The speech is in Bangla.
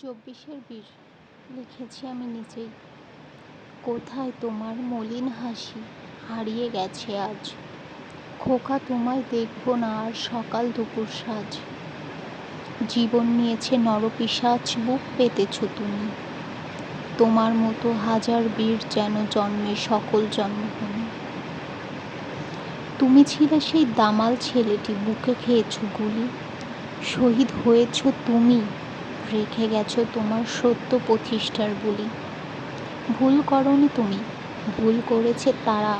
চব্বিশের বীর লিখেছি আমি নিজেই। কোথায় তোমার মলিন হাসি, হারিয়ে গেছে আজ। খোকা তোমায় দেখব না আর সকাল দুপুর সাজ। জীবন নিয়েছে নরপিশাচ, বুক পেতেছ তুমি। তোমার মতো হাজার বীর যেন জন্মে সকল জন্মভূমি। তুমি ছিলে সেই দামাল ছেলেটি, বুকে খেয়েছ গুলি। শহীদ হয়েছ তুমি, রেখে গেছো তোমার সত্য প্রতিষ্ঠার বুলি। ভুল করনি তুমি, ভুল করেছে তারা